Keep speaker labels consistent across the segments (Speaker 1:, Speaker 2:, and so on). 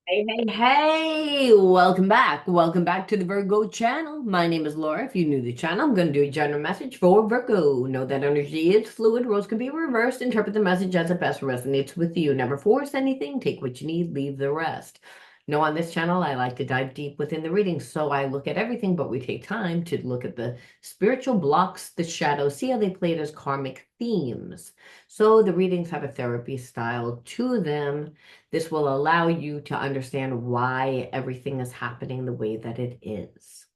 Speaker 1: Hey, hey, hey, welcome back. Welcome back to the Virgo channel. My name is Laura. If you're new to the channel, I'm going to do a general message for Virgo. Know that energy is fluid, roles can be reversed. Interpret the message as it best resonates with you. Never force anything. Take what you need, leave the rest. Know on this channel, I like to dive deep within the reading, so I look at everything, but we take time to look at the spiritual blocks, the shadows, see how they played as karmic themes. So the readings have a therapy style to them. This will allow you to understand why everything is happening the way that it is.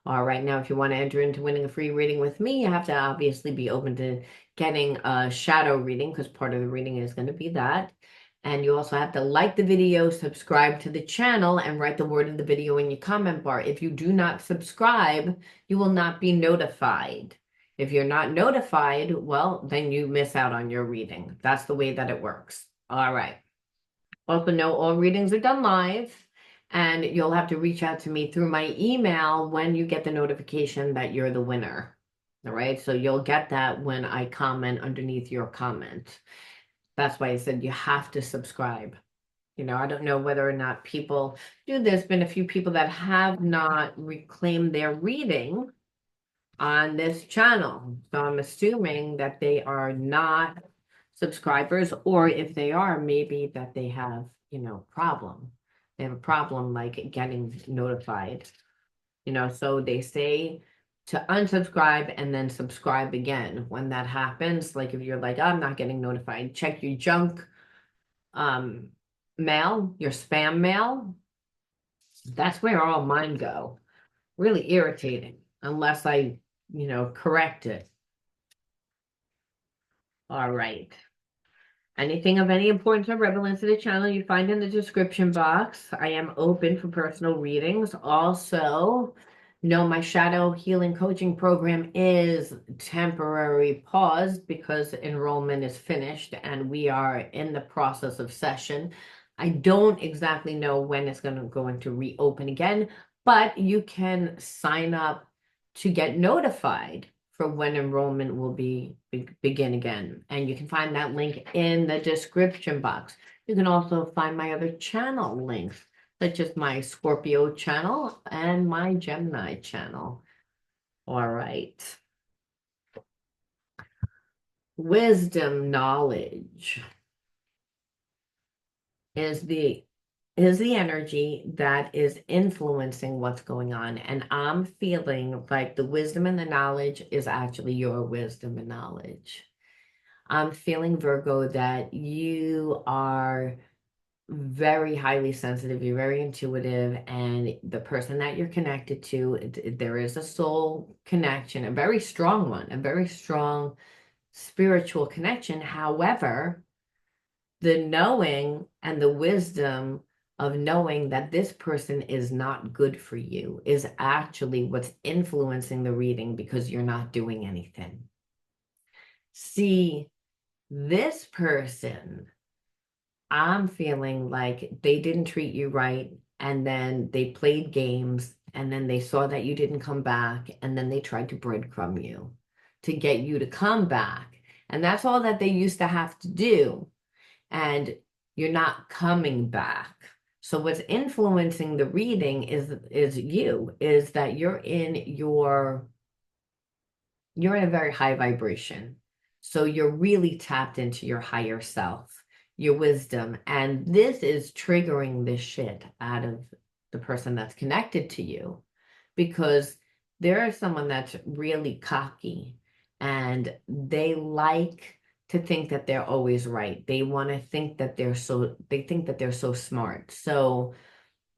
Speaker 1: All right, now, if you want to enter into winning a free reading with me, you have to obviously be open to getting a shadow reading because part of the reading is going to be that. And you also have to like the video, subscribe to the channel, and write the word in the video in your comment bar. If you do not subscribe, you will not be notified. If you're not notified, well, then you miss out on your reading. That's the way that it works. All right. Also, know all readings are done live, and you'll have to reach out to me through my email when you get the notification that you're the winner. All right, so you'll get that when I comment underneath your comment. That's why I said you have to subscribe. I don't know whether or not people do. There's been a few people that have not reclaimed their reading on this channel. So I'm assuming that they are not subscribers, or if they are, maybe that they have, problem. They have a problem like getting notified. So they say to unsubscribe and then subscribe again. When that happens, like if you're like, "Oh, I'm not getting notified," check your junk um mail, your spam mail. That's where all mine go. Really irritating unless I, correct it. All right. Anything of any importance or relevance to the channel you find in the description box. I am open for personal readings. Also, my shadow healing coaching program is temporary paused because enrollment is finished and we are in the process of session. I don't exactly know when it's going to reopen again, but you can sign up to get notified for when enrollment will begin again. And you can find that link in the description box. You can also find my other channel links, such as my Scorpio channel and my Gemini channel. All right. Wisdom knowledge is the energy that is influencing what's going on. And I'm feeling like the wisdom and the knowledge is actually your wisdom and knowledge. I'm feeling, Virgo, that you are very highly sensitive, you're very intuitive, and the person that you're connected to, there is a soul connection, a very strong one, a very strong spiritual connection. However, the knowing and the wisdom of knowing that this person is not good for you is actually what's influencing the reading because you're not doing anything. See, this person, I'm feeling like they didn't treat you right, and then they played games, and then they saw that you didn't come back, and then they tried to breadcrumb you to get you to come back. And that's all that they used to have to do. And you're not coming back. So what's influencing the reading is that you're in a very high vibration. So you're really tapped into your higher self, your wisdom. And this is triggering this shit out of the person that's connected to you because there is someone that's really cocky and they like to think that they're always right. They want to think that they think that they're so smart. So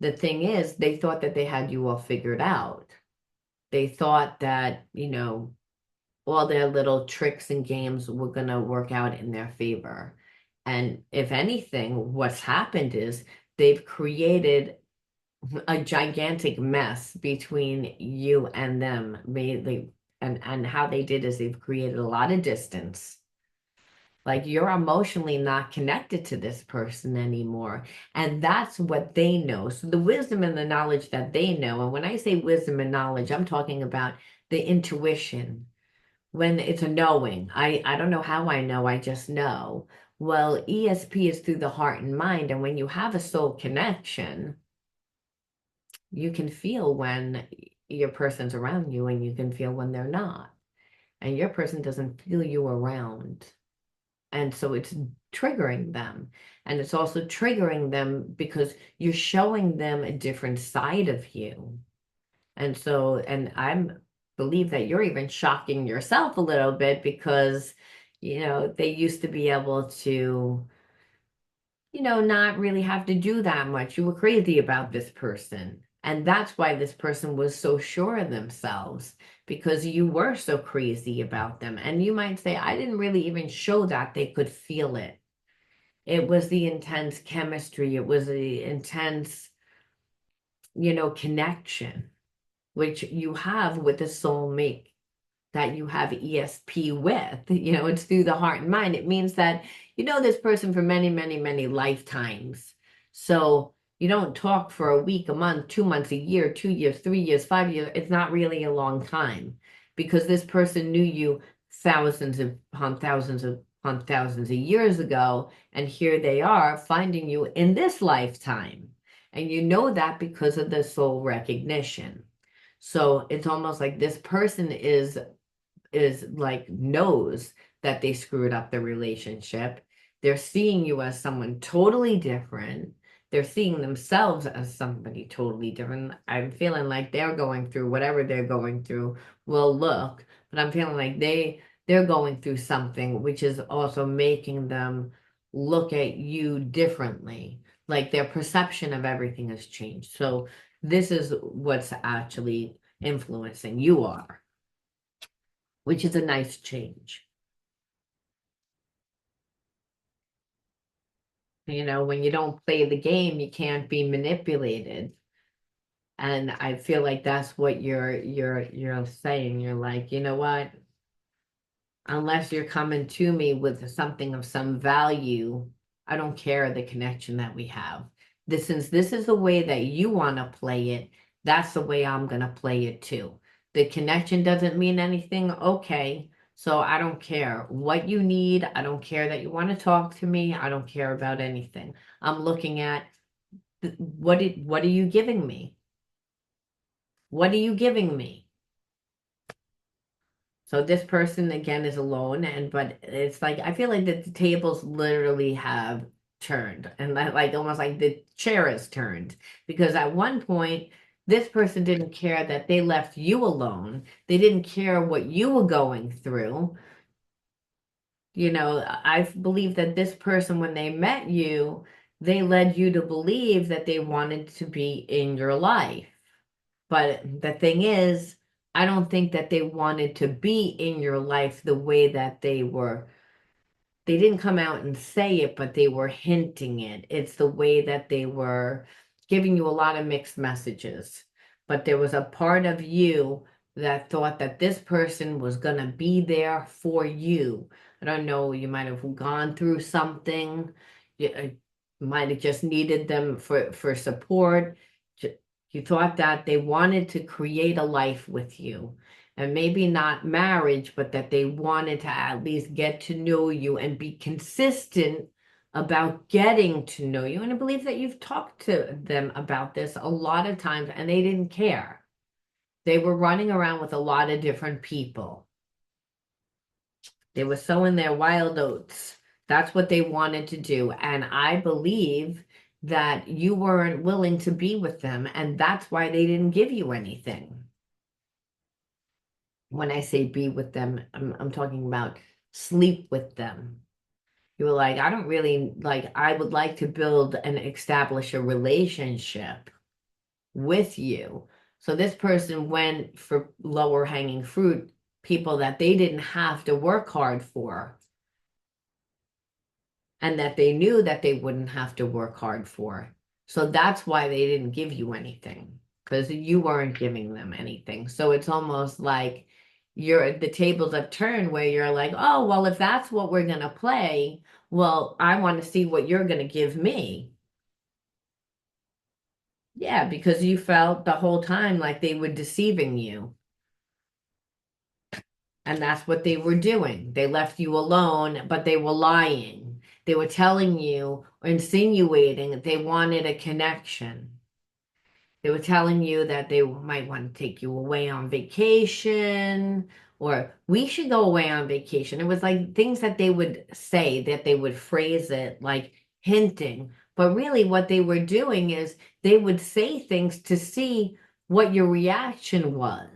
Speaker 1: the thing is, they thought that they had you all figured out. They thought that, all their little tricks and games were going to work out in their favor. And if anything, what's happened is they've created a gigantic mess between you and them. And how they did is they've created a lot of distance. Like you're emotionally not connected to this person anymore. And that's what they know. So the wisdom and the knowledge that they know, and when I say wisdom and knowledge, I'm talking about the intuition when it's a knowing. I don't know how I know, I just know. Well, ESP is through the heart and mind. And when you have a soul connection, you can feel when your person's around you and you can feel when they're not. And your person doesn't feel you around. And so it's triggering them. And it's also triggering them because you're showing them a different side of you. And so, and I believe that you're even shocking yourself a little bit because, they used to be able to, not really have to do that much. You were crazy about this person. And that's why this person was so sure of themselves because you were so crazy about them. And you might say, I didn't really even show that they could feel it. It was the intense chemistry, it was the intense, connection, which you have with a soulmate that you have ESP with. It's through the heart and mind. It means that you know this person for many, many, many lifetimes. So you don't talk for a week, a month, 2 months, a year, 2 years, 3 years, 5 years. It's not really a long time because this person knew you upon thousands of years ago. And here they are finding you in this lifetime. And you know that because of the soul recognition. So it's almost like this person is like knows that they screwed up the relationship. They're seeing you as someone totally different. They're seeing themselves as somebody totally different. I'm feeling like they're going through whatever they're going through will look, but I'm feeling like they're going through something which is also making them look at you differently. Like their perception of everything has changed. So this is what's actually influencing you are, which is a nice change. When you don't play the game, you can't be manipulated. And I feel like that's what you're saying. You're like, you know what? Unless you're coming to me with something of some value, I don't care the connection that we have. Since this is the way that you want to play it, that's the way I'm going to play it too. The connection doesn't mean anything. Okay. So I don't care what you need. I don't care that you want to talk to me. I don't care about anything. I'm looking at what are you giving me? What are you giving me? So this person again is alone, but it's like I feel like the tables literally have turned, and like almost like the chair has turned because at one point this person didn't care that they left you alone. They didn't care what you were going through. I believe that this person, when they met you, they led you to believe that they wanted to be in your life. But the thing is, I don't think that they wanted to be in your life the way that they didn't come out and say it, but they were hinting it. It's the way that they were giving you a lot of mixed messages. But there was a part of you that thought that this person was going to be there for you. I don't know, you might have gone through something. You might have just needed them for support. You thought that they wanted to create a life with you, and maybe not marriage, but that they wanted to at least get to know you and be consistent about getting to know you. And I believe that you've talked to them about this a lot of times and they didn't care. They were running around with a lot of different people. They were sowing their wild oats. That's what they wanted to do. And I believe that you weren't willing to be with them, and that's why they didn't give you anything. When I say be with them, I'm talking about sleep with them. You were like, I don't really like, I would like to build and establish a relationship with you. So this person went for lower hanging fruit, people that they didn't have to work hard for, and that they knew that they wouldn't have to work hard for. So that's why they didn't give you anything because you weren't giving them anything. So it's almost like the tables have turned where you're like, oh, well, if that's what we're going to play, well, I want to see what you're going to give me. Yeah, because you felt the whole time like they were deceiving you. And that's what they were doing. They left you alone, but they were lying. They were telling you or insinuating they wanted a connection. They were telling you that they might want to take you away on vacation, or we should go away on vacation. It was like things that they would say, that they would phrase it like hinting. But really, what they were doing is they would say things to see what your reaction was.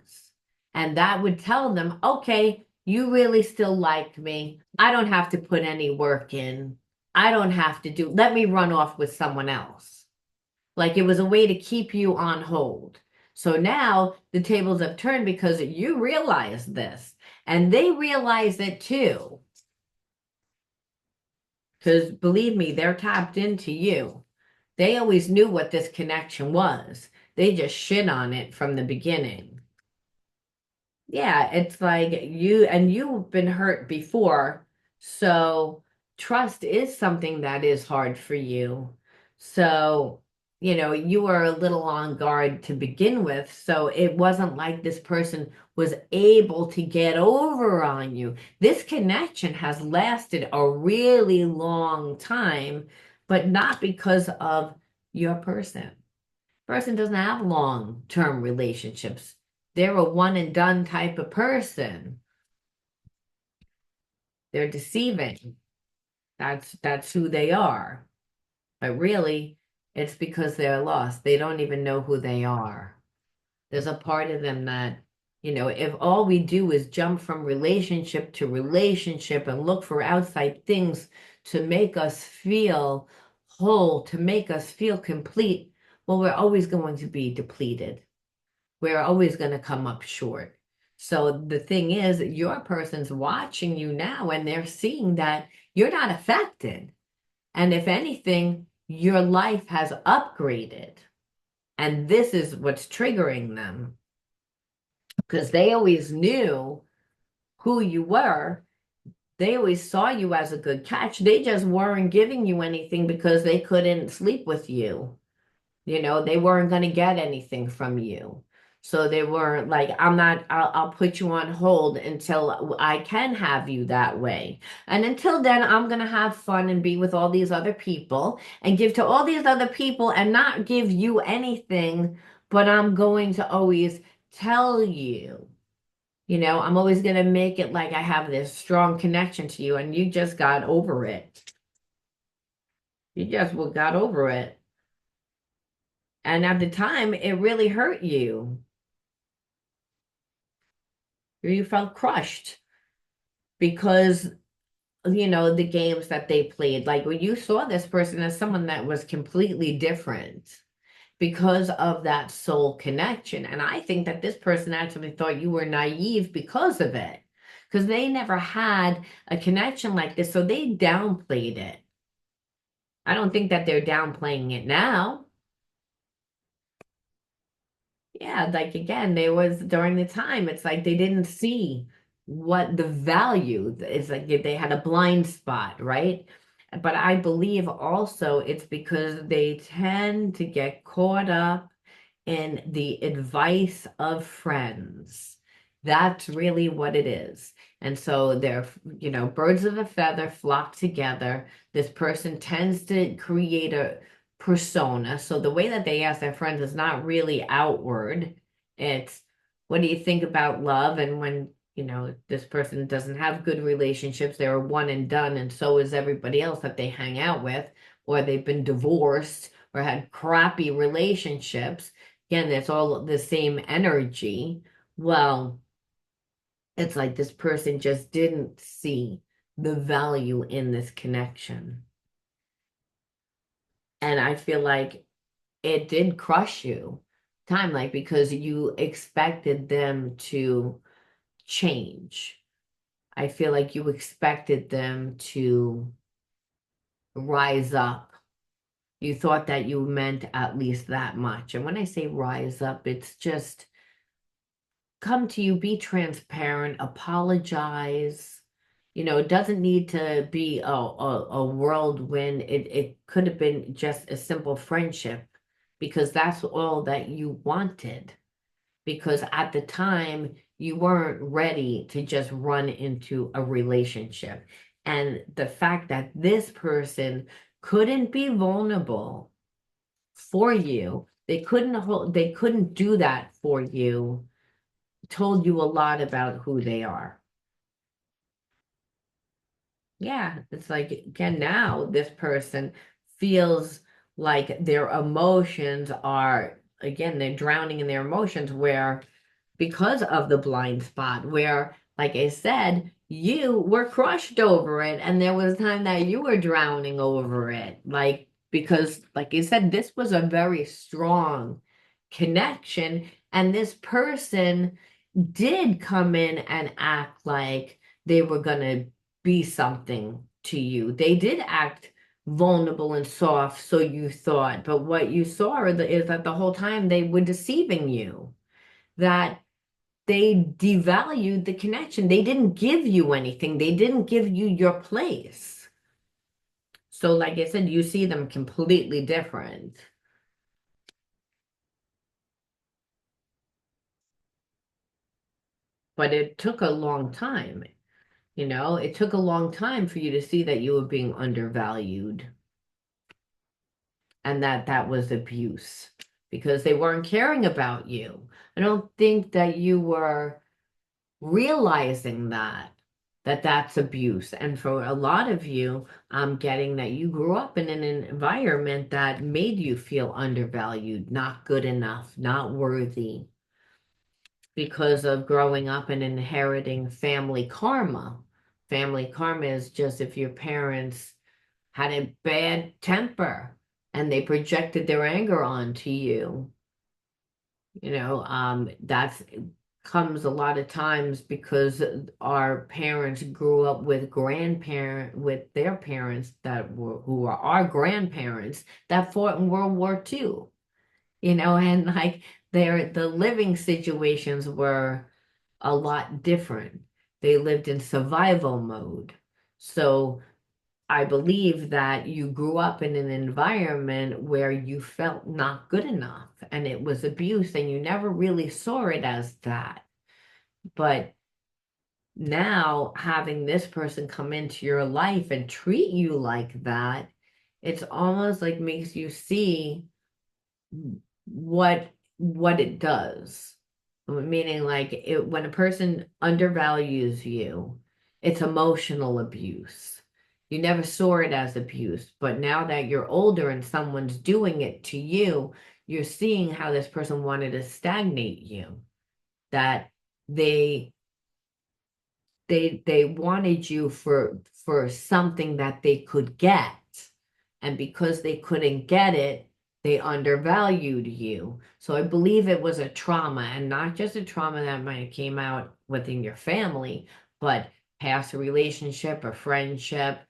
Speaker 1: And that would tell them, okay, you really still like me. I don't have to put any work in. I don't have to do, let me run off with someone else. Like it was a way to keep you on hold. So now the tables have turned because you realize this and they realize it too. Because believe me, they're tapped into you. They always knew what this connection was. They just shit on it from the beginning. Yeah, it's like you've been hurt before. So trust is something that is hard for you. So, you were a little on guard to begin with. So it wasn't like this person was able to get over on you. This connection has lasted a really long time, but not because of your person doesn't have long-term relationships. They're a one and done type of person. They're deceiving. That's who they are. But really, it's because they're lost. They don't even know who they are. There's a part of them that, if all we do is jump from relationship to relationship and look for outside things to make us feel whole, to make us feel complete, well, we're always going to be depleted. We're always going to come up short. So the thing is, your person's watching you now and they're seeing that you're not affected. And if anything, your life has upgraded. And this is what's triggering them because they always knew who you were. They always saw you as a good catch. They just weren't giving you anything because they couldn't sleep with you. They weren't going to get anything from you. So they weren't like, I'll put you on hold until I can have you that way. And until then, I'm going to have fun and be with all these other people and give to all these other people and not give you anything, but I'm going to always tell you. I'm always going to make it like I have this strong connection to you and you just got over it. You just got over it. And at the time, it really hurt you. You felt crushed because, the games that they played. Like when you saw this person as someone that was completely different because of that soul connection. And I think that this person actually thought you were naive because of it, because they never had a connection like this. So they downplayed it. I don't think that they're downplaying it now. Yeah, like again, there was during the time, it's like they didn't see what the value is. Like they had a blind spot, right? But I believe also it's because they tend to get caught up in the advice of friends. That's really what it is. And so they're, birds of a feather flock together. This person tends to create a persona. So the way that they ask their friends is not really outward. It's, what do you think about love? And when, this person doesn't have good relationships, they're one and done, and so is everybody else that they hang out with, or they've been divorced or had crappy relationships. Again, it's all the same energy. Well, it's like this person just didn't see the value in this connection. And I feel like it did crush you time, like because you expected them to change. I feel like you expected them to rise up. You thought that you meant at least that much. And when I say rise up, it's just come to you, be transparent, apologize. It doesn't need to be a whirlwind. It could have been just a simple friendship because that's all that you wanted. Because at the time, you weren't ready to just run into a relationship. And the fact that this person couldn't be vulnerable for you, they couldn't do that for you, told you a lot about who they are. Yeah, it's like, again, now this person feels like their emotions are, again, they're drowning in their emotions, where because of the blind spot, where, like I said, you were crushed over it, and there was a time that you were drowning over it. Like, because, like you said, this was a very strong connection, and this person did come in and act like they were going to be something to you. They did act vulnerable and soft, so you thought, but what you saw is that the whole time they were deceiving you, that they devalued the connection. They didn't give you anything, they didn't give you your place. So, like I said, you see them completely different. But it took a long time. It took a long time for you to see that you were being undervalued and that that was abuse because they weren't caring about you. I don't think that you were realizing that that's abuse. And for a lot of you, I'm getting that you grew up in an environment that made you feel undervalued, not good enough, not worthy, because of growing up and inheriting family karma. Family karma is just if your parents had a bad temper and they projected their anger onto you. That's comes a lot of times because our parents grew up with their parents who are our grandparents that fought in World War II, and like the living situations were a lot different. They lived in survival mode. So I believe that you grew up in an environment where you felt not good enough and it was abuse and you never really saw it as that. But now having this person come into your life and treat you like that, it's almost like makes you see what what it does. Meaning like when a person undervalues you, it's emotional abuse. You never saw it as abuse, but now that you're older and someone's doing it to you, you're seeing how this person wanted to stagnate you. That they they wanted you for something that they could get, and because they couldn't get it, they undervalued you. So I believe it was a trauma, and not just a trauma that might have came out within your family, but past a relationship, a friendship,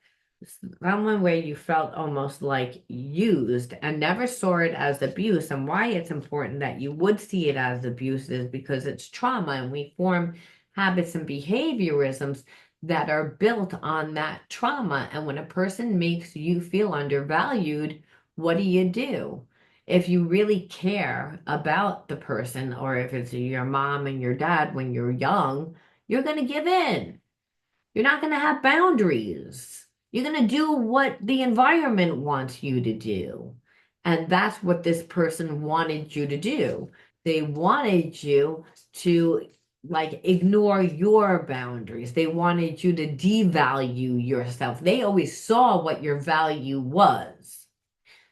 Speaker 1: someone where you felt almost like used and never saw it as abuse. And why it's important that you would see it as abuse is because it's trauma, and we form habits and behaviorisms that are built on that trauma. And when a person makes you feel undervalued, what do? If you really care about the person, or if it's your mom and your dad when you're young, you're going to give in. You're not going to have boundaries. You're going to do what the environment wants you to do. And that's what this person wanted you to do. They wanted you to like ignore your boundaries. They wanted you to devalue yourself. They always saw what your value was.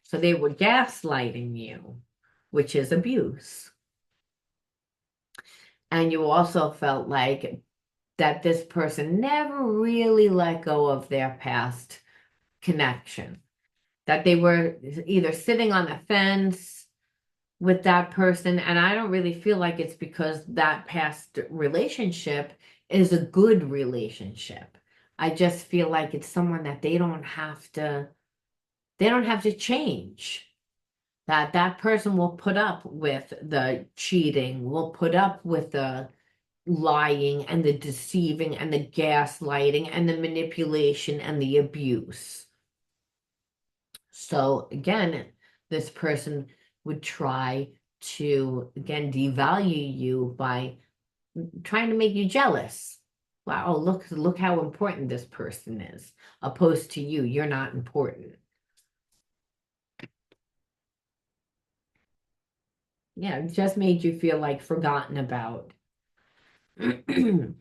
Speaker 1: So they were gaslighting you, which is abuse. And you also felt like that this person never really let go of their past connection, that they were either sitting on the fence with that person. And I don't really feel like it's because that past relationship is a good relationship. I just feel like it's someone that they don't have to change. That person will put up with the cheating, will put up with the lying and the deceiving and the gaslighting and the manipulation and the abuse. So again, this person would try to, again, devalue you by trying to make you jealous. Wow, look how important this person is, opposed to you. You're not important. Yeah, it just made you feel like forgotten about. And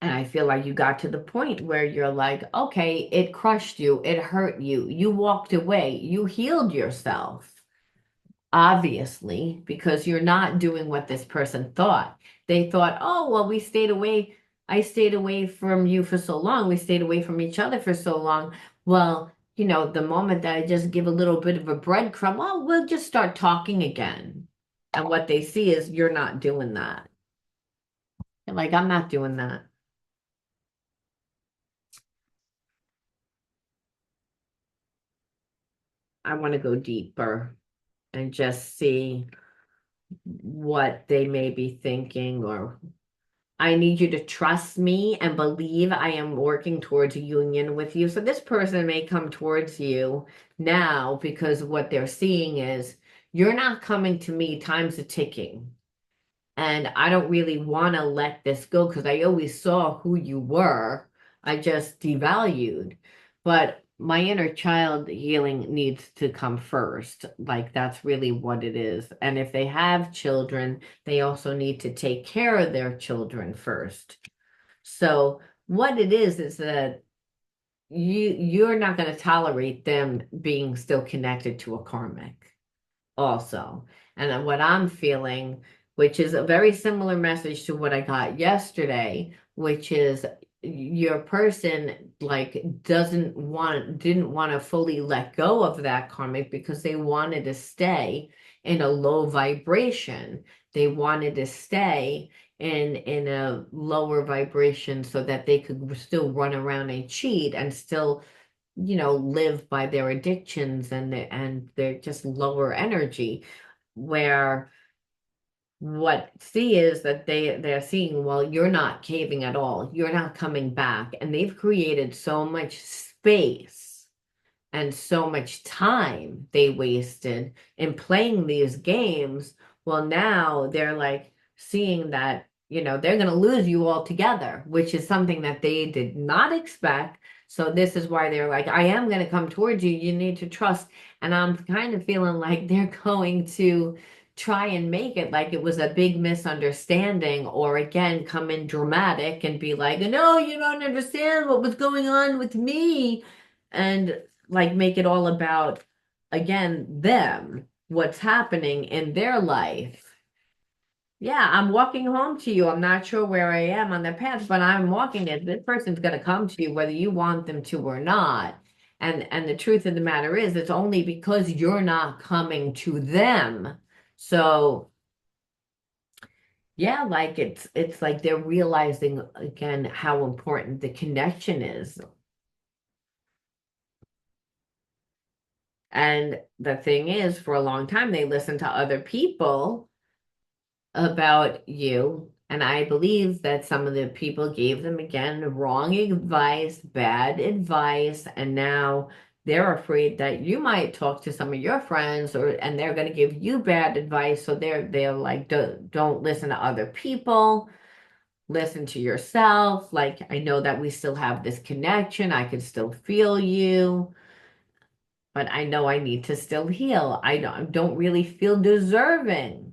Speaker 1: I feel like you got to the point where you're like, okay, it crushed you, it hurt you, you walked away, you healed yourself, obviously, because you're not doing what this person thought. They thought, oh, well, we stayed away. I stayed away from you for so long. We stayed away from each other for so long. Well, the moment that I just give a little bit of a breadcrumb, well, we'll just start talking again. And what they see is you're not doing that. They're like, I'm not doing that. I want to go deeper and just see what they may be thinking, or I need you to trust me and believe I am working towards a union with you. So this person may come towards you now because what they're seeing is you're not coming to me, time's a ticking. And I don't really want to let this go because I always saw who you were. I just devalued. But my inner child healing needs to come first. Like that's really what it is. And if they have children, they also need to take care of their children first. So what it is that you're not going to tolerate them being still connected to a karmic also. And then what I'm feeling, which is a very similar message to what I got yesterday, which is your person like didn't want to fully let go of that karmic because they wanted to stay in a low vibration. They wanted to stay in a lower vibration so that they could still run around and cheat and still live by their addictions and they're just lower energy where what see is that they're seeing, well, you're not caving at all, you're not coming back, and they've created so much space and so much time they wasted in playing these games. Well, now they're like seeing that, they're going to lose you altogether, which is something that they did not expect. So this is why they're like, I am going to come towards you. You need to trust. And I'm kind of feeling like they're going to try and make it like it was a big misunderstanding, or again, come in dramatic and be like, no, you don't understand what was going on with me. And like make it all about again them, what's happening in their life. Yeah, I'm walking home to you. I'm not sure where I am on the path, but I'm walking it. This person's going to come to you whether you want them to or not. And the truth of the matter is it's only because you're not coming to them. So yeah, like it's like they're realizing again how important the connection is. And the thing is, for a long time, they listened to other people about you. And I believe that some of the people gave them, again, wrong advice, bad advice. And now they're afraid that you might talk to some of your friends and they're going to give you bad advice. So they're like, don't listen to other people. Listen to yourself. Like, I know that we still have this connection. I can still feel you, but I know I need to still heal. I don't really feel deserving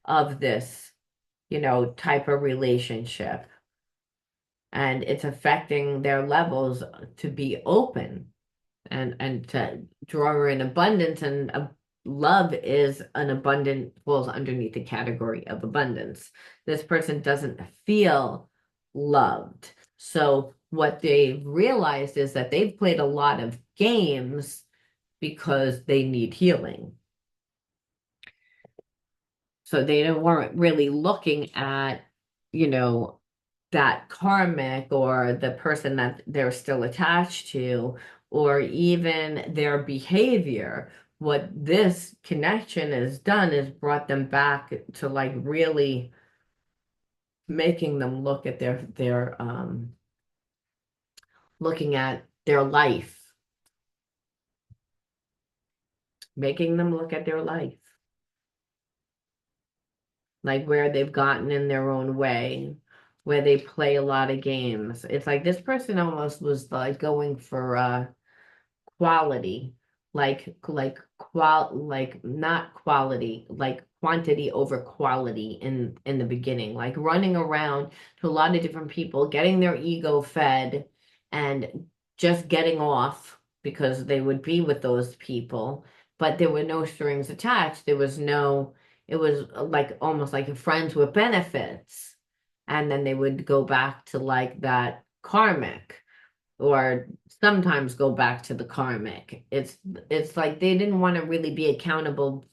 Speaker 1: of this, type of relationship. And it's affecting their levels to be open and to draw in abundance. And love is an abundant, falls underneath the category of abundance. This person doesn't feel loved. So what they've realized is that they've played a lot of games because they need healing. So they weren't really looking at, you know, that karmic or the person that they're still attached to, or even their behavior. What this connection has done is brought them back to like really making them look at their looking at their life, making them look at their life, like where they've gotten in their own way, where they play a lot of games. It's like this person almost was like going for quality, like not quality, like quantity over quality in the beginning, like running around to a lot of different people, getting their ego fed and just getting off because they would be with those people, but there were no strings attached. There was no, it was like almost like friends with benefits. And then they would go back to like that karmic or sometimes go back to the karmic. It's like they didn't want to really be accountable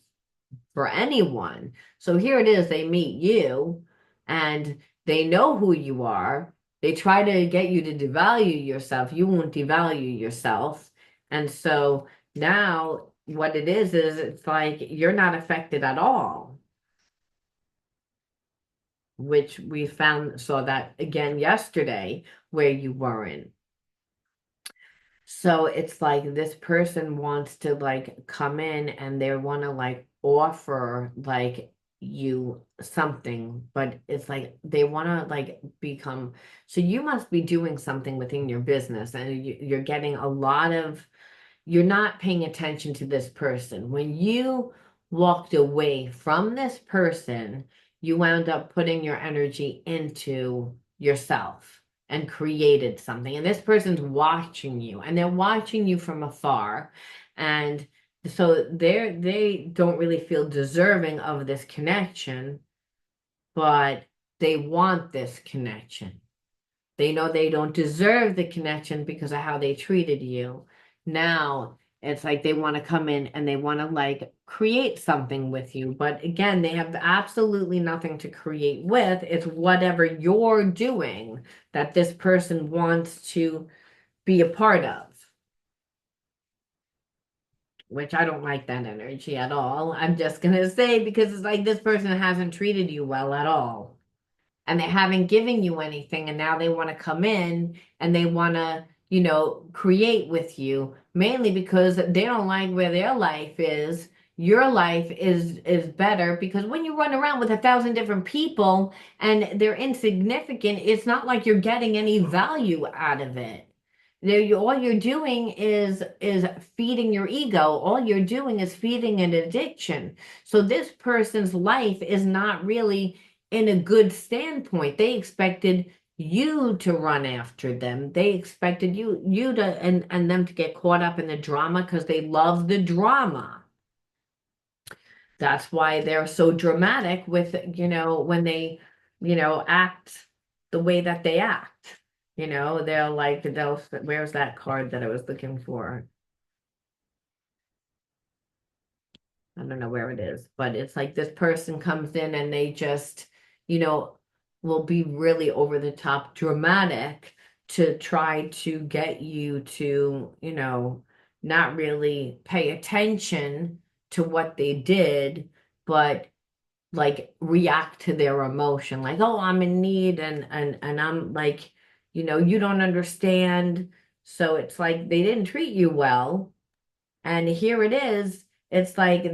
Speaker 1: for anyone. So here it is, they meet you and they know who you are. They try to get you to devalue yourself. You won't devalue yourself. And so now what it is it's like you're not affected at all, which we found saw that again yesterday where you weren't. So it's like this person wants to like come in and they want to like offer like you something, but it's like they want to like become, so you must be doing something within your business and you're getting a lot of, you're not paying attention to this person. When you walked away from this person, you wound up putting your energy into yourself and created something. And this person's watching you and they're watching you from afar. And so they don't really feel deserving of this connection, but they want this connection. They know they don't deserve the connection because of how they treated you. Now it's like they want to come in and they want to like create something with you. But again, they have absolutely nothing to create with. It's whatever you're doing that this person wants to be a part of, which I don't like that energy at all. I'm just going to say because it's like this person hasn't treated you well at all and they haven't given you anything and now they want to come in and they want to create with you mainly because they don't like where their life is. Your life is better because when you run around with 1,000 different people and they're insignificant, it's not like you're getting any value out of it. All you're doing is feeding your ego. All you're doing is feeding an addiction. So this person's life is not really in a good standpoint. They expected you to run after them. They expected you to and them to get caught up in the drama because they love the drama. That's why they're so dramatic with, when they, act the way that they act. Where's that card that I was looking for? I don't know where it is, but it's like this person comes in and they just, you know, will be really over the top dramatic to try to get you to, not really pay attention to what they did, but like react to their emotion, like, oh, I'm in need and I'm like, you don't understand. So it's like they didn't treat you well and here it is. It's like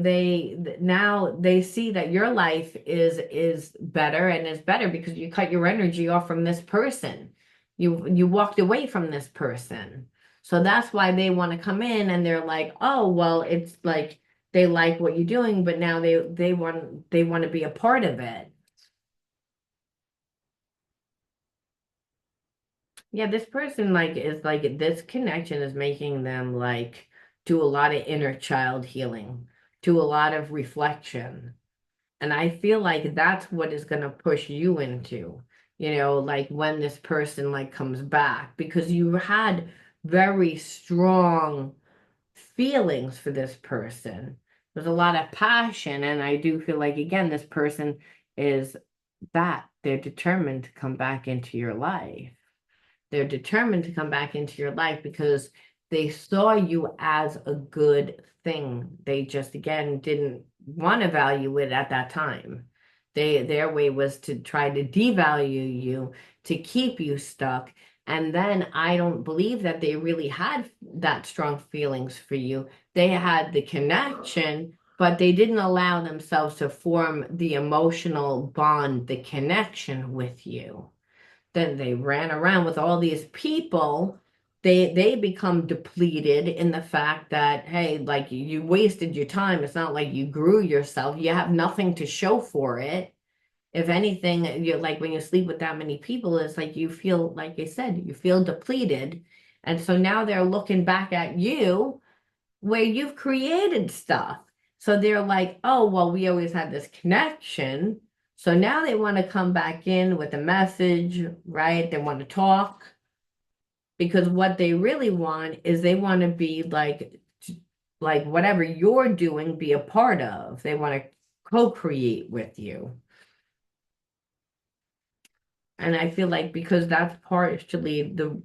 Speaker 1: now they see that your life is better and is better because you cut your energy off from this person. You walked away from this person. So that's why they want to come in and they're like, "Oh, well, it's like they like what you're doing, but now they want to be a part of it." Yeah, this person like is like this connection is making them like do a lot of inner child healing, do a lot of reflection. And I feel like that's what is going to push you into, like when this person like comes back because you had very strong feelings for this person. There's a lot of passion and I do feel like again this person is that they're determined to come back into your life. They're determined to come back into your life because they saw you as a good thing. They just, again, didn't want to value it at that time. Their way was to try to devalue you, to keep you stuck. And then I don't believe that they really had that strong feelings for you. They had the connection, but they didn't allow themselves to form the emotional bond, the connection with you. then they ran around with all these people. They become depleted in the fact that, hey, like you wasted your time. It's not like you grew yourself. You have nothing to show for it. If anything, you're like when you sleep with that many people, it's like you feel, like I said, you feel depleted. And so now they're looking back at you where you've created stuff. So they're like, oh, well, we always had this connection. So now they want to come back in with a message, right? They want to talk because what they really want is they want to be like whatever you're doing, be a part of. They want to co-create with you. And I feel like because that's partially the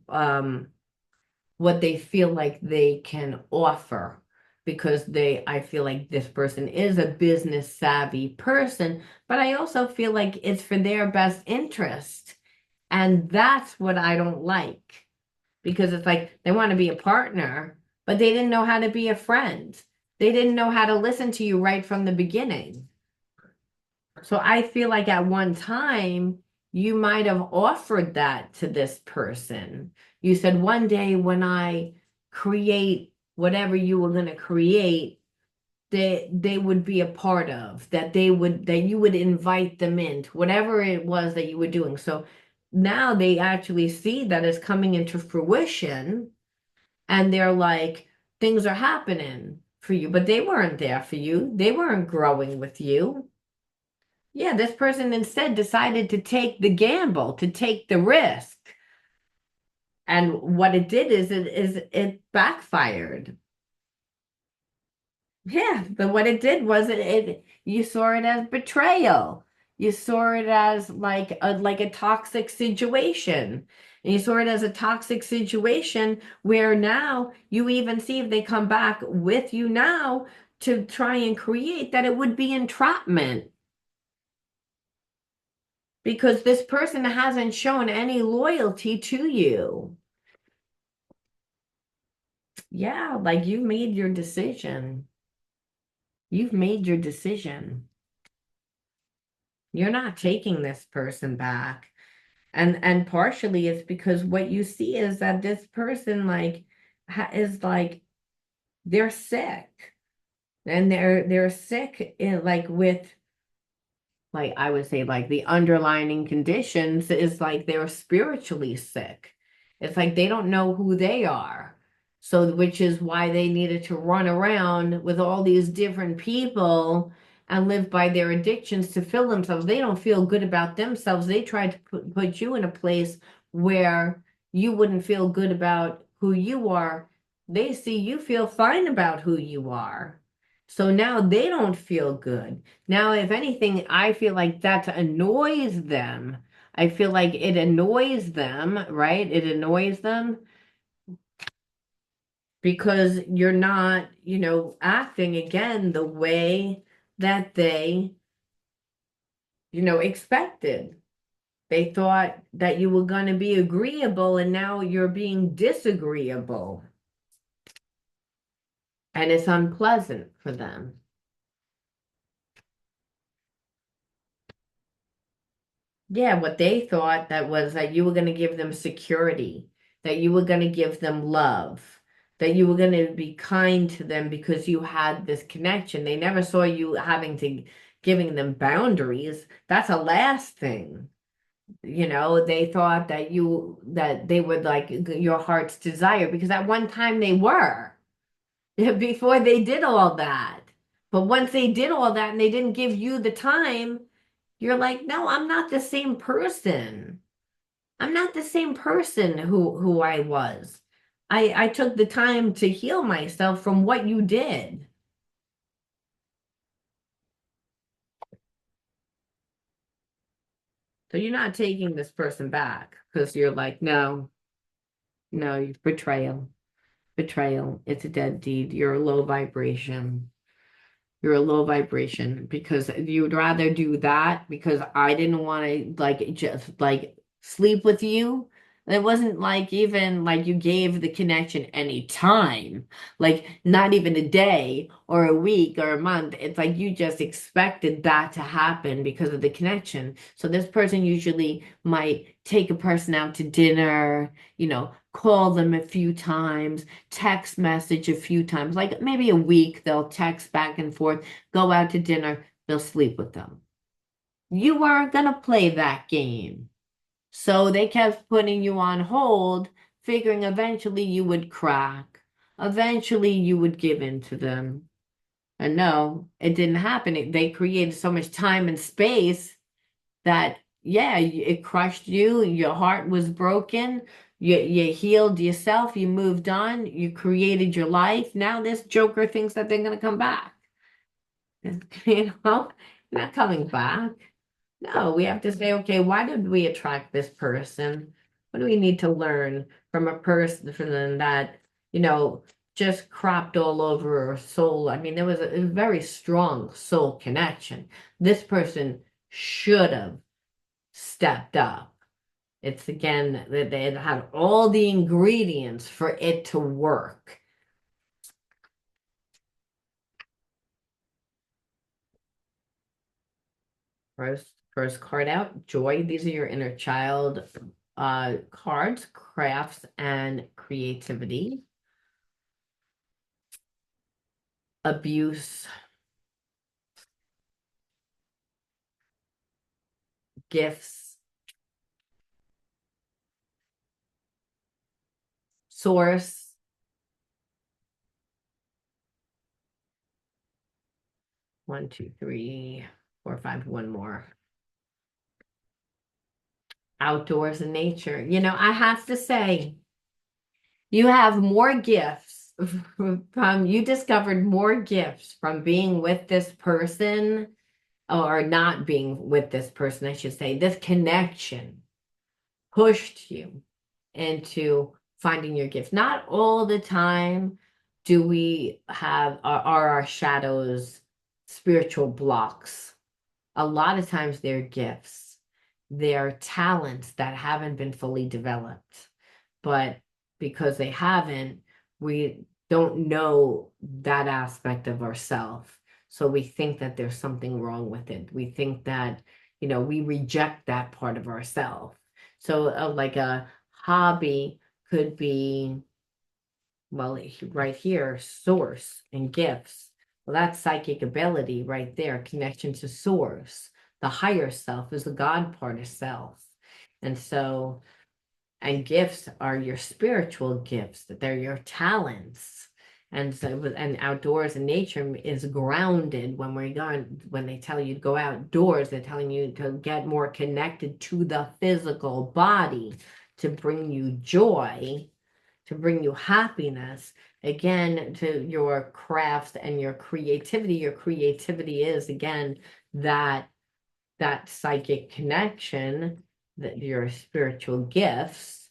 Speaker 1: what they feel like they can offer, because I feel like this person is a business savvy person, but I also feel like it's for their best interest. And that's what I don't like, because it's like they want to be a partner, but they didn't know how to be a friend. They didn't know how to listen to you right from the beginning. So I feel like at one time you might have offered that to this person. You said, one day when I create whatever you were going to create, they would be a part of, that you would invite them into whatever it was that you were doing. So now they actually see that it's coming into fruition, and they're like, things are happening for you, but they weren't there for you. They weren't growing with you. Yeah, this person instead decided to take the gamble, to take the risk. And what it did is it backfired. Yeah, but what it did was it you saw it as betrayal. You saw it as like a toxic situation. And you saw it as a toxic situation where now you even see if they come back with you now to try and create, that it would be entrapment, because this person hasn't shown any loyalty to you. Yeah, like you made your decision. You've made your decision. You're not taking this person back. And partially it's because what you see is that this person is like they're sick. And they're sick in like with, like I would say, like the underlying conditions is like they're spiritually sick. It's like they don't know who they are. So, which is why they needed to run around with all these different people and live by their addictions to fill themselves. They don't feel good about themselves. They try to put you in a place where you wouldn't feel good about who you are. They see you feel fine about who you are. So now they don't feel good. Now, if anything, I feel like that annoys them. I feel like it annoys them, right? It annoys them because you're not, acting again the way that they, expected. They thought that you were going to be agreeable, and now you're being disagreeable, and it's unpleasant for them. Yeah, what they thought that was that you were going to give them security, that you were going to give them love, that you were going to be kind to them because you had this connection. They never saw you giving them boundaries. That's a last thing. They thought that they would like your heart's desire, because at one time they were, before they did all that. But once they did all that and they didn't give you the time, you're like, no, I'm not the same person. I'm not the same person who I was. I took the time to heal myself from what you did. So you're not taking this person back because you're like, no, no, betrayal. Betrayal. It's a dead deed. You're a low vibration. You're a low vibration because you'd rather do that because I didn't want to like just like sleep with you It wasn't like even like you gave the connection any time, like not even a day or a week or a month. It's like you just expected that to happen because of the connection. So this person usually might take a person out to dinner, call them a few times, text message a few times, like maybe a week, they'll text back and forth, go out to dinner, they'll sleep with them. You weren't gonna play that game. So they kept putting you on hold, figuring eventually you would crack. Eventually you would give in to them. And no, it didn't happen. They created so much time and space that, yeah, it crushed you. Your heart was broken. You healed yourself. You moved on. You created your life. Now this Joker thinks that they're going to come back. You know, not coming back. No, we have to say, okay, why did we attract this person? What do we need to learn from a person that, you know, just cropped all over our soul? I mean, there was a very strong soul connection. This person should have stepped up. It's again that they had all the ingredients for it to work. First card out, joy. These are your inner child cards, crafts, and creativity. Abuse, gifts, source, 1, 2, 3, 4, 5, one more. Outdoors and nature. I have to say, you have more gifts from, you discovered more gifts from being with this person or not being with this person, I should say. This connection pushed you into finding your gifts. Not all the time do we have are our shadows spiritual blocks. A lot of times they're gifts. They're talents that haven't been fully developed. But because they haven't, we don't know that aspect of ourselves. So we think that there's something wrong with it. We think that, we reject that part of ourselves. So, like a hobby could be, well, right here, source and gifts. Well, that's psychic ability right there, connection to source. The higher self is the God part of self. And so, and gifts are your spiritual gifts, that they're your talents. And so, and outdoors and nature is grounded when they tell you to go outdoors, they're telling you to get more connected to the physical body to bring you joy, to bring you happiness, again, to your crafts and your creativity. Your creativity is, again, that psychic connection, that your spiritual gifts,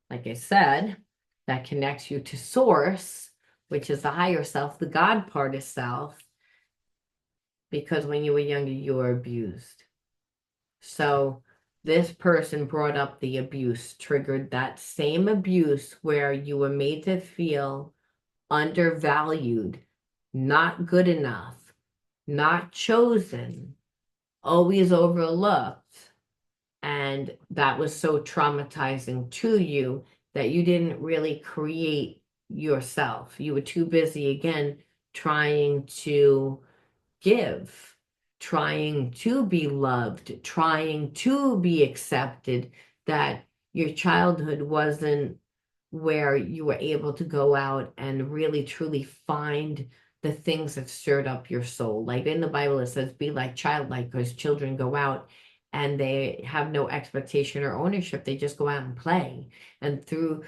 Speaker 1: like I said, that connects you to source, which is the higher self, the God part of self, because when you were younger, you were abused. So this person brought up the abuse, triggered that same abuse where you were made to feel undervalued, not good enough, not chosen, always overlooked. And that was so traumatizing to you that you didn't really create yourself. You were too busy, again, trying to give, trying to be loved, trying to be accepted, that your childhood wasn't where you were able to go out and really truly find the things that stirred up your soul. Like in the Bible, it says, be like childlike, because children go out and they have no expectation or ownership. They just go out and play. And through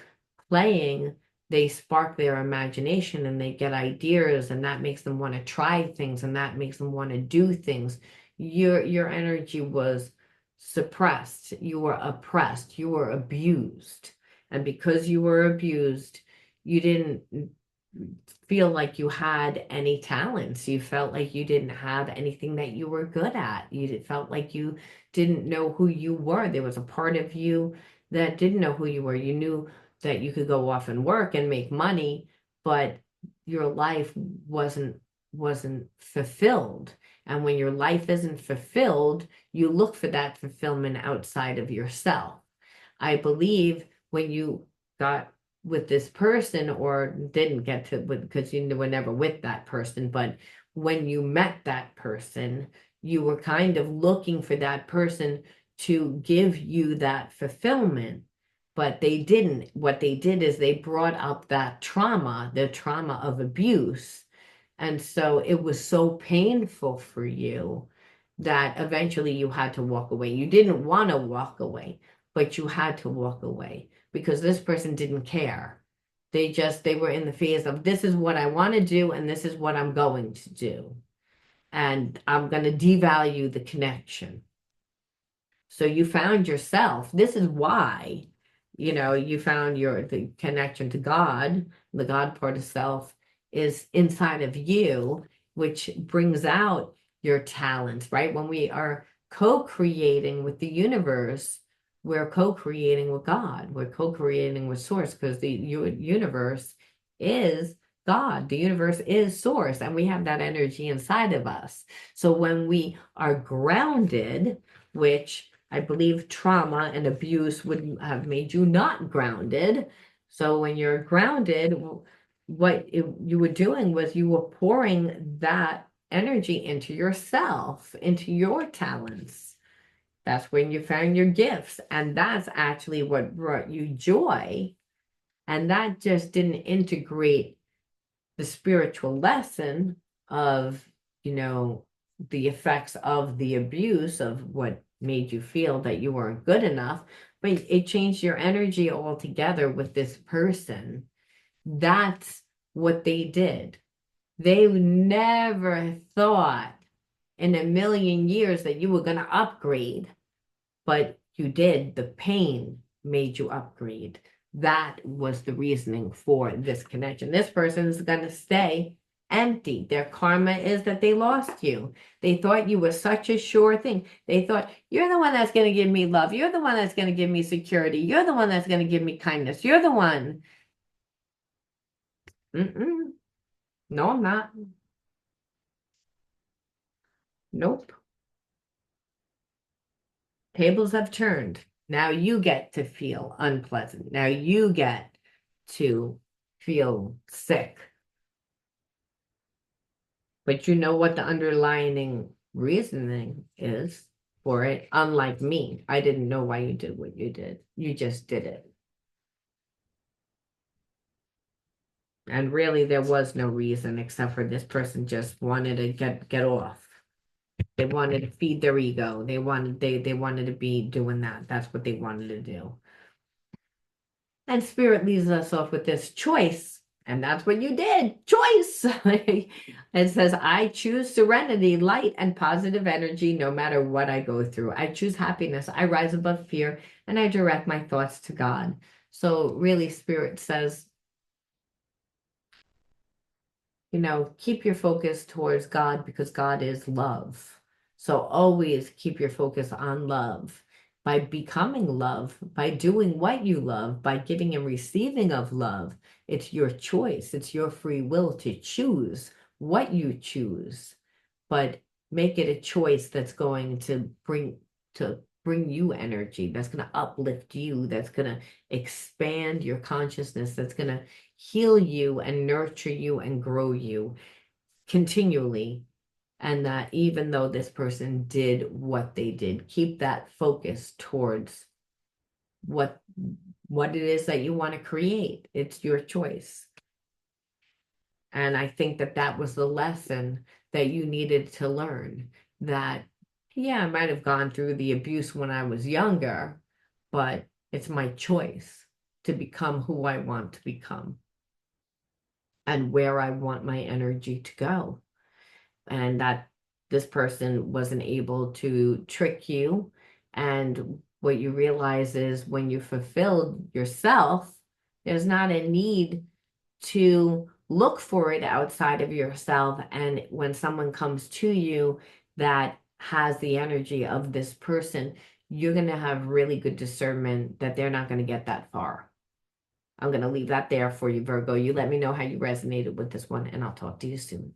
Speaker 1: playing, they spark their imagination and they get ideas, and that makes them want to try things, and that makes them want to do things. Your energy was suppressed, you were oppressed, you were abused. And because you were abused, you didn't feel like you had any talents. You felt like you didn't have anything that you were good at. You felt like you didn't know who you were. There was a part of you that didn't know who you were. You knew that you could go off and work and make money, but your life wasn't fulfilled. And when your life isn't fulfilled, you look for that fulfillment outside of yourself. I believe when you got with this person or didn't get to because you were never with that person, but when you met that person, you were kind of looking for that person to give you that fulfillment, but they didn't. What they did is they brought up that trauma, the trauma of abuse. And so it was so painful for you that eventually you had to walk away. You didn't want to walk away, but you had to walk away because this person didn't care. They were in the phase of this is what I want to do and this is what I'm going to do. And I'm going to devalue the connection. So you found yourself. This is why, you found the connection to God. The God part of self is inside of you, which brings out your talents, right? When we are co-creating with the universe, we're co-creating with God. We're co-creating with Source because the universe is God. The universe is Source, and we have that energy inside of us. So when we are grounded, which I believe trauma and abuse would have made you not grounded. So when you're grounded, you were doing was you were pouring that energy into yourself, into your talents. That's when you found your gifts. And that's actually what brought you joy. And that just didn't integrate the spiritual lesson of, the effects of the abuse of what made you feel that you weren't good enough, but it changed your energy altogether with this person. That's what they did. They never thought in a million years that you were going to upgrade, but you did. The pain made you upgrade. That was the reasoning for this connection. This person is going to stay empty. Their karma is that they lost you. They thought you were such a sure thing. They thought, you're the one that's going to give me love. You're the one that's going to give me security. You're the one that's going to give me kindness. You're the one. Mm-mm. No, I'm not. Nope. Tables have turned. Now you get to feel unpleasant. Now you get to feel sick. But you know what the underlying reasoning is for it. Unlike me, I didn't know why you did what you did. You just did it. And really, there was no reason except for this person just wanted to get off. They wanted to feed their ego. They wanted to be doing that. That's what they wanted to do. And Spirit leaves us off with this choice. And that's what you did. Choice. It says, I choose serenity, light, and positive energy no matter what I go through. I choose happiness. I rise above fear and I direct my thoughts to God. So really, Spirit says, keep your focus towards God because God is love. So always keep your focus on love. By becoming love, by doing what you love, by giving and receiving of love, it's your choice. It's your free will to choose what you choose, but make it a choice that's going to bring you energy, that's going to uplift you, that's going to expand your consciousness, that's going to heal you and nurture you and grow you continually. And that even though this person did what they did, keep that focus towards what it is that you want to create. It's your choice. And I think that was the lesson that you needed to learn, that yeah, I might have gone through the abuse when I was younger, but it's my choice to become who I want to become and where I want my energy to go. And that this person wasn't able to trick you. And what you realize is when you fulfilled yourself, there's not a need to look for it outside of yourself. And when someone comes to you that has the energy of this person, you're going to have really good discernment that they're not going to get that far. I'm going to leave that there for you, Virgo. You let me know how you resonated with this one, and I'll talk to you soon.